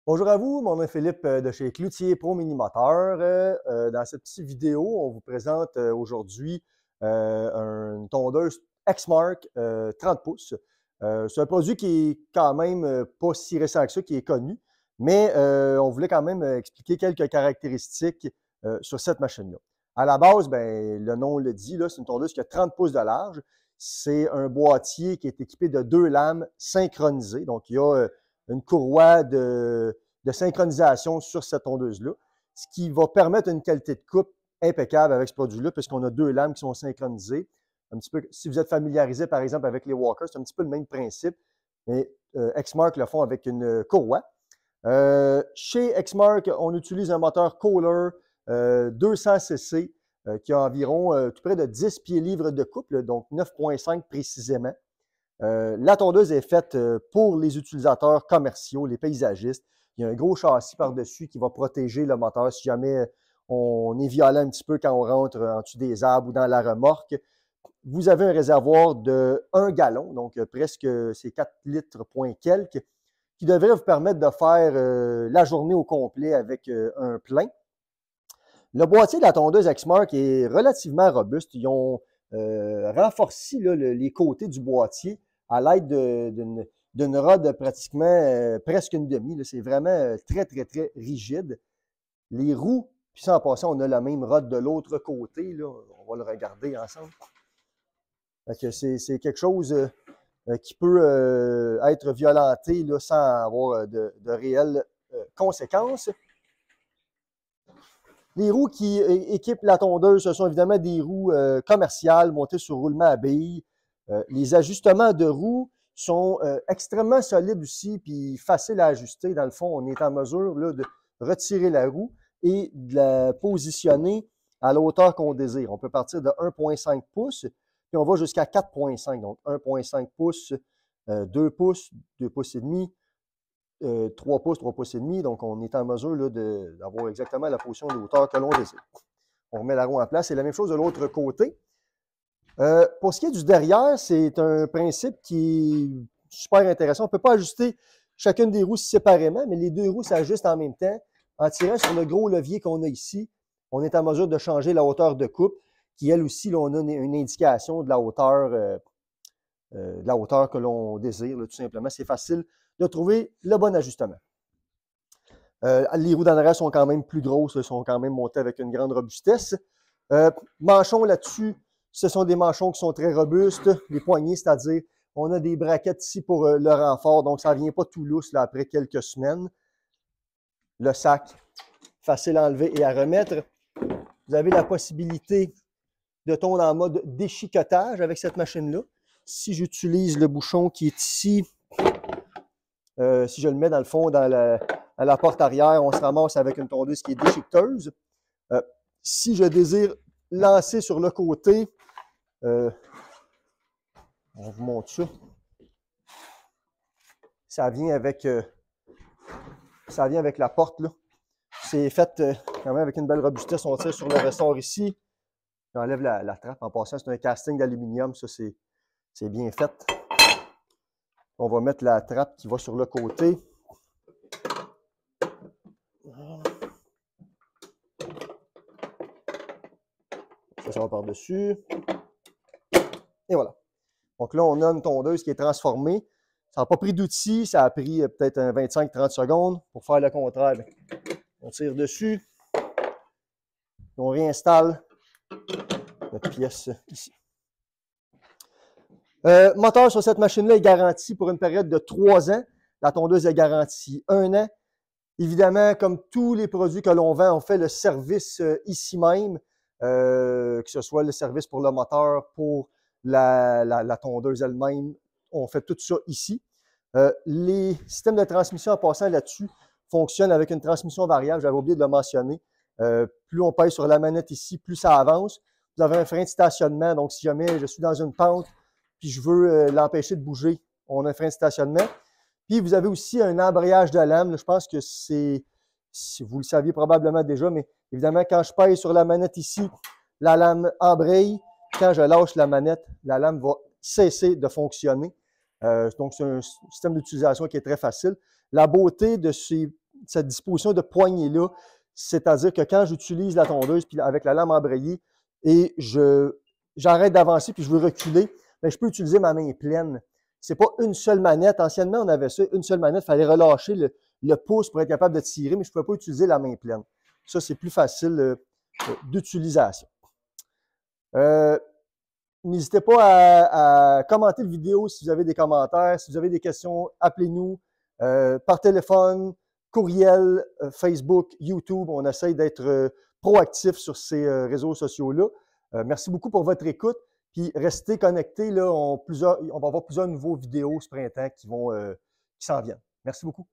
Bonjour à vous, mon nom est Philippe de chez Cloutier Pro Mini-Moteur. Dans cette petite vidéo, on vous présente aujourd'hui une tondeuse Exmark 30 pouces. C'est un produit qui est quand même pas si récent que ça, qui est connu, mais on voulait quand même expliquer quelques caractéristiques sur cette machine-là. À la base, ben, le nom le dit, c'est une tondeuse qui a 30 pouces de large. C'est un boîtier qui est équipé de 2 lames synchronisées. Donc, il y a une courroie de synchronisation sur cette tondeuse-là, ce qui va permettre une qualité de coupe impeccable avec ce produit-là, puisqu'on a 2 lames qui sont synchronisées. Un petit peu, si vous êtes familiarisé, par exemple, avec les walkers, c'est un petit peu le même principe, mais Exmark le font avec une courroie. Chez Exmark, on utilise un moteur Kohler 200 cc qui a environ tout près de 10 pieds-livres de couple, donc 9,5 précisément. La tondeuse est faite pour les utilisateurs commerciaux, les paysagistes. Il y a un gros châssis par-dessus qui va protéger le moteur si jamais on est violent un petit peu quand on rentre en dessous des arbres ou dans la remorque. Vous avez un réservoir de 1 gallon, donc presque c'est 4 litres point quelques, qui devrait vous permettre de faire la journée au complet avec un plein. Le boîtier de la tondeuse Exmark est relativement robuste. Ils ont renforcé les côtés du boîtier à l'aide d'une rod pratiquement presque une demi. C'est vraiment très, très, très rigide. Les roues, puis ça en passant, on a la même rod de l'autre côté. Là. On va le regarder ensemble. C'est quelque chose qui peut être violenté là, sans avoir de réelles conséquences. Les roues qui équipent la tondeuse, ce sont évidemment des roues commerciales montées sur roulement à billes. Les ajustements de roues sont extrêmement solides aussi, puis faciles à ajuster. Dans le fond, on est en mesure là, de retirer la roue et de la positionner à la hauteur qu'on désire. On peut partir de 1,5 pouces, puis on va jusqu'à 4,5. Donc 1,5 pouces, 2 pouces, 2 pouces et demi, 3 pouces, 3 pouces et demi. Donc, on est en mesure d'avoir exactement la position de hauteur que l'on désire. On remet la roue en place. C'est la même chose de l'autre côté. Pour ce qui est du derrière, c'est un principe qui est super intéressant. On ne peut pas ajuster chacune des roues séparément, mais les deux roues s'ajustent en même temps. En tirant sur le gros levier qu'on a ici, on est en mesure de changer la hauteur de coupe, qui elle aussi, là, on a une indication de la hauteur que l'on désire, là, tout simplement. C'est facile de trouver le bon ajustement. Les roues d'en arrière sont quand même plus grosses, elles sont quand même montées avec une grande robustesse. Manchons là-dessus, ce sont des manchons qui sont très robustes. Les poignées, c'est-à-dire, on a des braquettes ici pour le renfort, donc ça ne vient pas tout lousse là, après quelques semaines. Le sac, facile à enlever et à remettre. Vous avez la possibilité de tourner en mode déchiquetage avec cette machine-là. Si j'utilise le bouchon qui est ici, si je le mets dans le fond, à la porte arrière, on se ramasse avec une tondeuse qui est déchiqueteuse. Si je désire lancer sur le côté, on vous montre ça. Ça vient avec la porte, là. C'est fait quand même avec une belle robustesse. On tire sur le ressort ici. J'enlève la trappe. En passant, c'est un casting d'aluminium. Ça, c'est bien fait. On va mettre la trappe qui va sur le côté. Ça va par-dessus. Et voilà. Donc là, on a une tondeuse qui est transformée. Ça n'a pas pris d'outils. Ça a pris peut-être 25-30 secondes. Pour faire le contraire, on tire dessus. On réinstalle notre pièce ici. Moteur sur cette machine-là est garanti pour une période de 3 ans. La tondeuse est garantie 1 an. Évidemment, comme tous les produits que l'on vend, on fait le service ici même, que ce soit le service pour le moteur, pour la tondeuse elle-même. On fait tout ça ici. Les systèmes de transmission en passant là-dessus fonctionnent avec une transmission variable. J'avais oublié de le mentionner. Plus on pèse sur la manette ici, plus ça avance. Vous avez un frein de stationnement. Donc, si jamais je suis dans une pente puis je veux l'empêcher de bouger, on a un frein de stationnement. Puis, vous avez aussi un embrayage de lame. Je pense que vous le saviez probablement déjà, mais évidemment, quand je pèse sur la manette ici, la lame embraye. Quand je lâche la manette, la lame va cesser de fonctionner. Donc, c'est un système d'utilisation qui est très facile. La beauté de ces cette disposition de poignée-là. C'est-à-dire que quand j'utilise la tondeuse puis avec la lame embrayée et j'arrête d'avancer puis je veux reculer, bien, je peux utiliser ma main pleine. C'est pas une seule manette. Anciennement, on avait ça, une seule manette. Il fallait relâcher le pouce pour être capable de tirer, mais je ne pouvais pas utiliser la main pleine. Ça, c'est plus facile d'utilisation. N'hésitez pas à commenter la vidéo si vous avez des commentaires. Si vous avez des questions, appelez-nous par téléphone, courriel, Facebook, YouTube. On essaye d'être proactif sur ces réseaux sociaux-là. Merci beaucoup pour votre écoute. Puis restez connectés. Là, on va avoir plusieurs nouveaux vidéos ce printemps qui s'en viennent. Merci beaucoup.